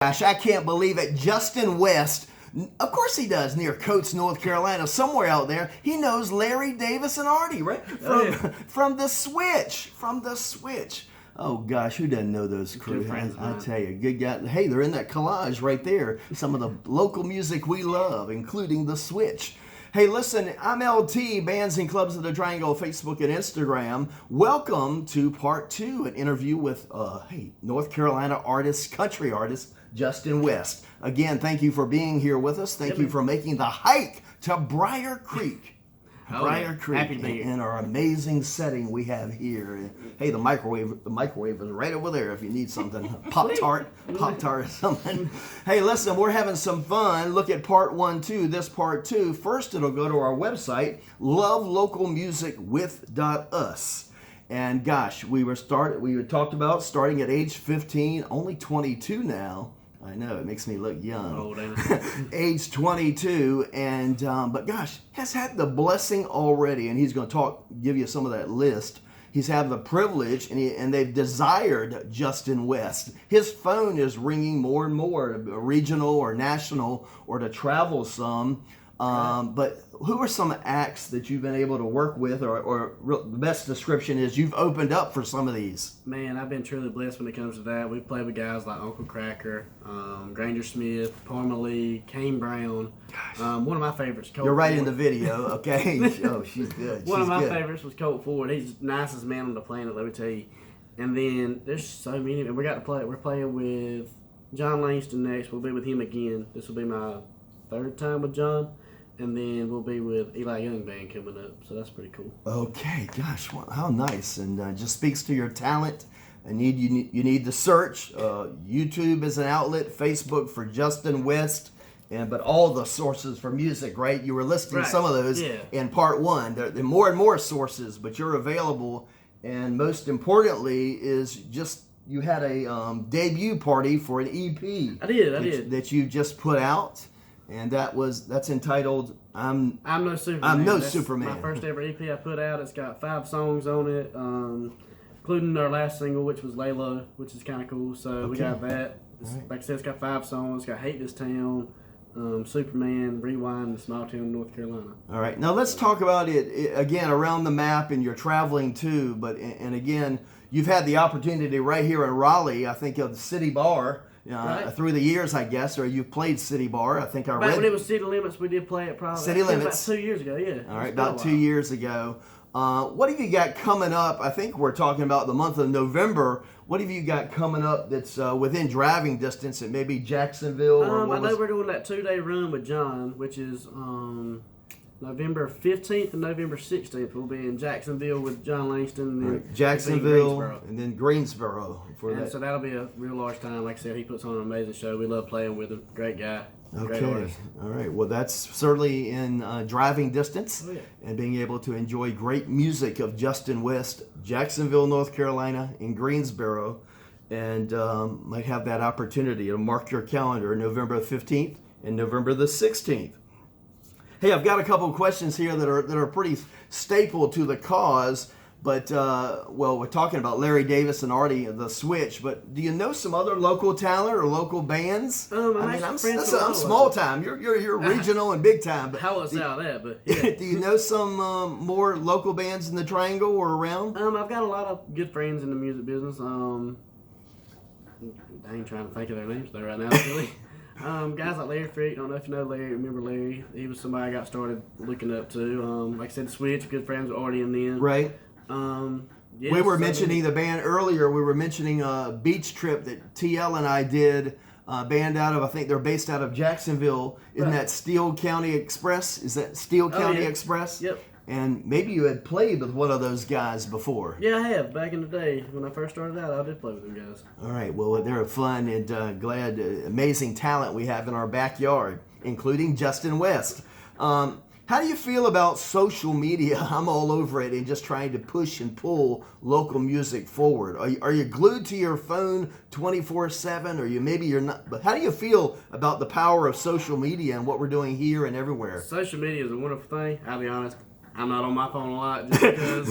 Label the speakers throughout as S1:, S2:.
S1: Gosh, I can't believe it. Justin West, of course he does, near Coates, North Carolina, somewhere out there. He knows Larry Davis and Artie, right? From The Switch. From The Switch. Oh, gosh, who doesn't know those crew? I tell you, good guy. Hey, they're in that collage right there. Some of the local music we love, including The Switch. Hey, listen, I'm LT, Bands and Clubs of the Triangle, Facebook and Instagram. Welcome to part 2, an interview with, North Carolina artist, country artist, Justin West. Again, thank you for being here with us. Thank you for making the hike to Briar Creek. Briar Creek,
S2: happy to be here.
S1: In our amazing setting we have here. Hey, the microwave is right over there if you need something. Pop-Tart or something. Hey, listen, we're having some fun. Look at part 1, too. This part 2. First, it'll go to our website, lovelocalmusicwith.us. And gosh, we talked about starting at age 15, only 22 now. I know, it makes me look young.
S2: Old, ain't it?
S1: Age 22, and but gosh, has had the blessing already, and he's going to give you some of that list. He's had the privilege, and they've desired Justin West. His phone is ringing more and more, regional or national, or to travel some. But who are some acts that you've been able to work with, or the best description is you've opened up for some of these?
S2: Man, I've been truly blessed when it comes to that. We've played with guys like Uncle Cracker, Granger Smith, Parma Lee, Kane Brown. One of my favorites, Colt
S1: You're right
S2: Ford.
S1: in the video, okay? Oh, she's good.
S2: One of my
S1: good.
S2: favorites was Colt Ford. He's the nicest man on the planet, let me tell you. And then there's so many. And we're playing with John Langston next. We'll be with him again. This will be my 3rd time with John. And then we'll be with Eli Young Band coming up, so that's pretty cool.
S1: Okay, gosh, well, how nice, and just speaks to your talent. You need to search. YouTube is an outlet, Facebook for Justin West, but all the sources for music, right? You were listing some of those in part 1. There are more and more sources, but you're available. And most importantly is just you had a debut party for an EP.
S2: I did.
S1: That you just put out. And that's entitled I'm
S2: No Superman.
S1: That's Superman.
S2: My first ever EP I put out. It's got 5 songs on it, including our last single, which was Layla, which is kind of cool. So we got that. Like I said, it's got 5 songs. It's got Hate This Town, Superman, Rewind, and Small Town, North Carolina.
S1: All right. Now let's talk about it again around the map, and you're traveling too. And again, you've had the opportunity right here in Raleigh, I think, of the City Bar. Through the years, I guess, or you've played City Bar. I think I read.
S2: When it was City Limits, we did play it probably.
S1: City Limits.
S2: About 2 years ago, yeah.
S1: All right, about 2 years ago. What have you got coming up? I think we're talking about the month of November. What have you got coming up that's within driving distance at maybe Jacksonville?
S2: I know we're doing that 2-day run with John, which is November 15th and November 16th. We'll be in Jacksonville with John Langston. And then
S1: Jacksonville and then Greensboro.
S2: So that'll be a real large time. Like I said, he puts on an amazing show. We love playing with him. Great guy. Great artist.
S1: All right. Well, that's certainly in driving distance and being able to enjoy great music of Justin West, Jacksonville, North Carolina, and Greensboro. And might have that opportunity to mark your calendar November 15th and November the 16th. Hey, I've got a couple of questions here that are pretty staple to the cause, but we're talking about Larry Davis and Artie, The Switch. But do you know some other local talent or local bands? I'm small time. You're regional and big time. But
S2: how was that? But yeah.
S1: Do you know some more local bands in the Triangle or around?
S2: I've got a lot of good friends in the music business. I ain't trying to think of their names though right now, really. Guys like Larry Frick, don't know if you know Larry, remember Larry? He was somebody I got started looking up to. Like I said, The Switch, good friends with Artie and them.
S1: Right. We were mentioning the band earlier. We were mentioning a beach trip that TL and I did. Band out of, I think they're based out of Jacksonville. Isn't that Steele County Express? Is that Steele County Express?
S2: Yep.
S1: And maybe you had played with one of those guys before.
S2: Yeah, I have. Back in the day, when I first started out, I did play with them guys.
S1: All right. Well, they're fun and amazing talent we have in our backyard, including Justin West. How do you feel about social media? I'm all over it and just trying to push and pull local music forward. Are you glued to your phone 24/7, or maybe you're not? But how do you feel about the power of social media and what we're doing here and everywhere?
S2: Social media is a wonderful thing. I'll be honest, I'm not on my phone a lot just because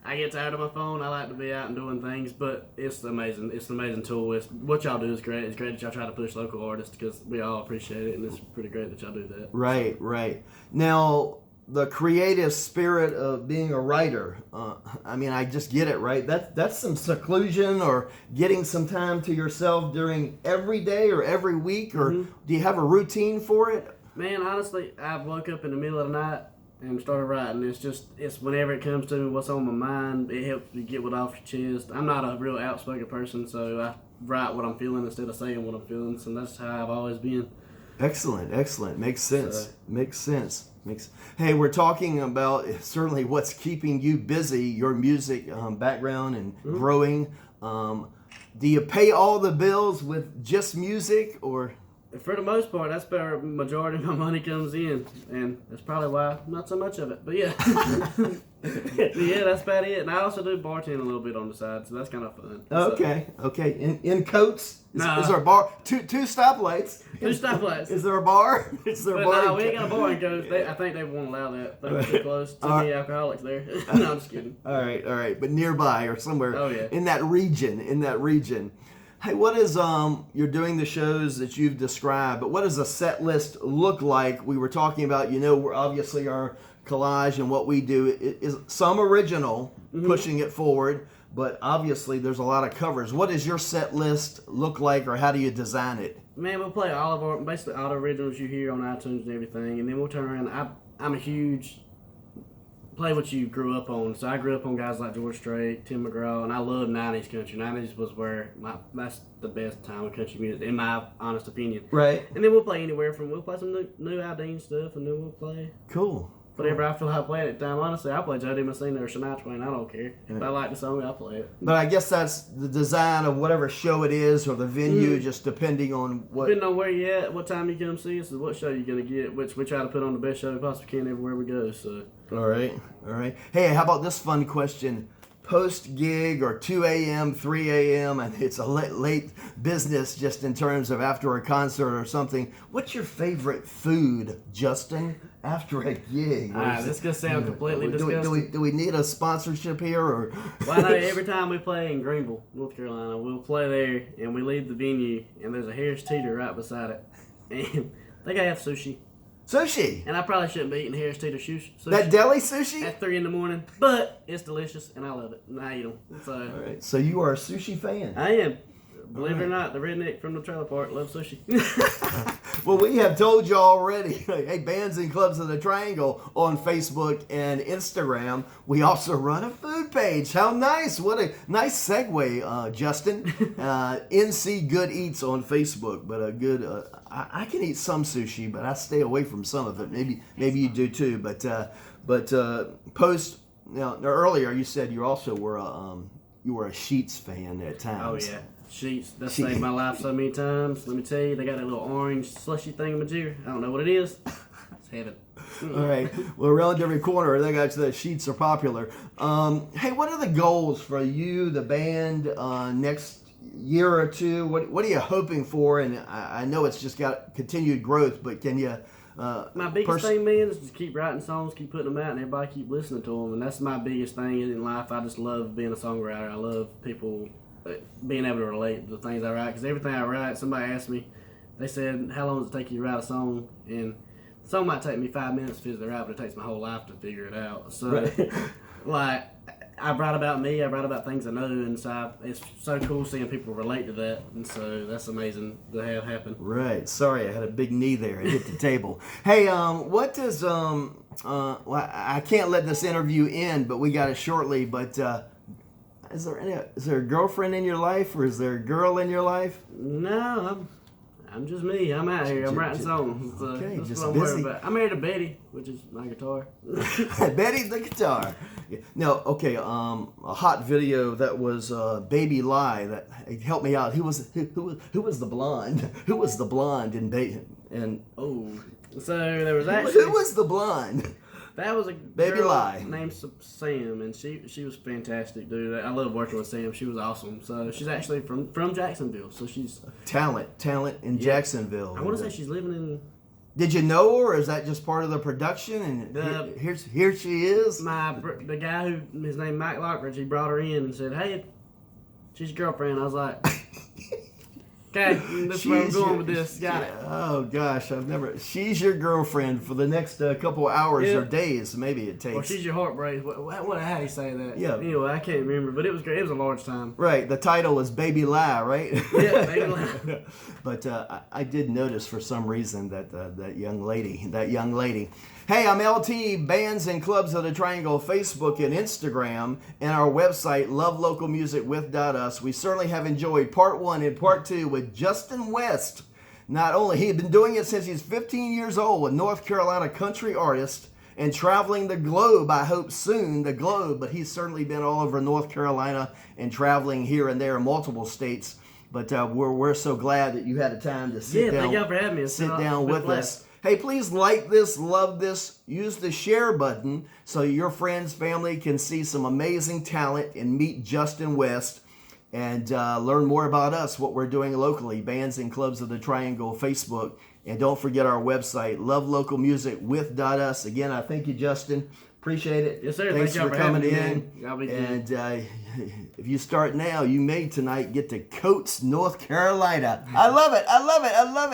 S2: I get tired of my phone. I like to be out and doing things, but it's amazing. It's an amazing tool. What y'all do is great. It's great that y'all try to push local artists because we all appreciate it, and it's pretty great that y'all do that.
S1: Right, right. Now, the creative spirit of being a writer, I mean, I just get it, right? That's some seclusion or getting some time to yourself during every day or every week, or do you have a routine for it?
S2: Man, honestly, I woke up in the middle of the night and started writing. It's whenever it comes to me, what's on my mind. It helps you get what off your chest. I'm not a real outspoken person, so I write what I'm feeling instead of saying what I'm feeling. So that's how I've always been.
S1: Excellent, excellent. Makes sense. Makes sense. Hey, we're talking about certainly what's keeping you busy, your music background and growing. Do you pay all the bills with just music, or?
S2: For the most part, that's where the majority of my money comes in, and that's probably why not so much of it. But yeah, yeah, that's about it. And I also do bartend a little bit on the side, so that's kind of fun.
S1: Okay, okay. In Coates, is
S2: Nah.
S1: there a bar? Two stoplights.
S2: Two stoplights.
S1: Is there a bar? Is there a
S2: But
S1: bar?
S2: no, we ain't got a bar in Coast. I think they won't allow that. They're too close. Too many alcoholics there. No, I'm just kidding.
S1: All right. But nearby or somewhere
S2: Oh, yeah.
S1: in that region. Hey, what is you're doing the shows that you've described, but what does a set list look like? We were talking about, we're obviously our collage and what we do is some original, pushing it forward, but obviously there's a lot of covers. What does your set list look like, or how do you design it?
S2: Man, we'll play basically all the originals you hear on iTunes and everything, and then we'll turn around. I'm a huge play what you grew up on. So I grew up on guys like George Strait, Tim McGraw, and I love 90s country. 90s was where that's the best time of country music, in my honest opinion.
S1: Right.
S2: And then we'll play anywhere we'll play some new Aldine stuff, and then we'll play
S1: Cool.
S2: whatever I feel like playing at the time. Honestly, I'll play Jody Messina or Shania Twain. I don't care. If I like the song, I'll play it.
S1: But I guess that's the design of whatever show it is or the venue, just depending on what.
S2: Depending on where you at, what time you come see us, and what show you're going to get, which we try to put on the best show we possibly can everywhere we go. So.
S1: All right. Hey, how about this fun question? Post gig or 2 a.m., 3 a.m., and it's a late business just in terms of after a concert or something. What's your favorite food, Justin, after a gig?
S2: This could sound completely disgusting.
S1: Do we need a sponsorship here? Or?
S2: Well, I know every time we play in Greenville, North Carolina, we'll play there, and we leave the venue, and there's a Harris Teeter right beside it. And they gotta have sushi.
S1: Sushi.
S2: And I probably shouldn't be eating Harris Teeter sushi.
S1: That deli sushi?
S2: At 3 in the morning. But it's delicious, and I love it. And I eat them. So,
S1: all right. So you are a sushi fan?
S2: I am. Believe it or not, the redneck from the trailer park loves sushi.
S1: Well, we have told you already. Hey, Bands and Clubs of the Triangle on Facebook and Instagram. We also run a food page. How nice. What a nice segue, Justin. NC Good Eats on Facebook. But a good, I can eat some sushi, but I stay away from some of it. Maybe you do too. But post, earlier you said you also were a Sheetz fan at times.
S2: Oh, yeah. Sheets, that saved my life so many times. Let me tell you, they got that little orange slushy thingamajigger. I don't know what it is. It's heaven.
S1: All right. Well, around every corner, they got the Sheetz are popular. Hey, what are the goals for you, the band, next year or two? What are you hoping for? And I know it's just got continued growth, but can you?
S2: My biggest thing, man, is to keep writing songs, keep putting them out, and everybody keep listening to them. And that's my biggest thing in life. I just love being a songwriter. I love people being able to relate to the things I write, because everything I write, somebody asked me, they said, how long does it take you to write a song? And the song might take me 5 minutes to physically write, but it takes my whole life to figure it out. So, like, I write about me, I write about things I know, and so it's so cool seeing people relate to that, and so that's amazing to have happen.
S1: Right. Sorry, I had a big knee there. I hit the table. Hey, what does, well, I can't let this interview end, but we got it shortly, but, is there a girlfriend in your life, or is there a girl in your life?
S2: No, I'm just me. I'm out here. I'm writing songs.
S1: Okay,
S2: that's
S1: just
S2: what I'm
S1: busy.
S2: worried about. I'm married to Betty, which is my guitar.
S1: Betty's the guitar. No, okay. A hot video that was Baby Lie. That help me out. Who was the blonde? Who was the blonde in
S2: Oh, so there was actually
S1: who was the blonde?
S2: that was a
S1: Baby
S2: girl
S1: Lie.
S2: named Sam, and she was fantastic, dude. I love working with Sam. She was awesome. So she's actually from Jacksonville. So she's
S1: Talent in Jacksonville.
S2: I want to say she's living in
S1: Did you know her, or is that just part of the production? And here she is.
S2: The guy who, his name Mike Lockridge, he brought her in and said, "Hey, she's your girlfriend." I was like, "Okay, that's where I'm going with this. Got it."
S1: Oh gosh, she's your girlfriend for the next couple of hours or days, maybe it takes.
S2: Or she's your heartbreak. How do you say that?
S1: Yeah.
S2: Anyway, I can't remember, but it was great. It was a large time.
S1: Right. The title is Baby Lie, right?
S2: Yeah, Baby Lie.
S1: But I did notice for some reason that that young lady. Hey, I'm LT, Bands and Clubs of the Triangle, Facebook and Instagram, and our website, lovelocalmusicwith.us. We certainly have enjoyed part 1 and part 2 with Justin West. Not only, he had been doing it since he's 15 years old, a North Carolina country artist, and traveling the globe, I hope soon, the globe, but he's certainly been all over North Carolina and traveling here and there in multiple states. But we're so glad that you had the time to sit down.
S2: Thank y'all for having me.
S1: Sit down with us. Hey, please like this, love this, use the share button so your friends, family can see some amazing talent and meet Justin West and learn more about us, what we're doing locally, Bands and Clubs of the Triangle, Facebook. And don't forget our website, lovelocalmusicwith.us. Again, I thank you, Justin. Appreciate it.
S2: Yes, sir.
S1: Thanks for coming in.
S2: And
S1: if you start now, you may tonight get to Coates, North Carolina. I love it. I love it. I love it.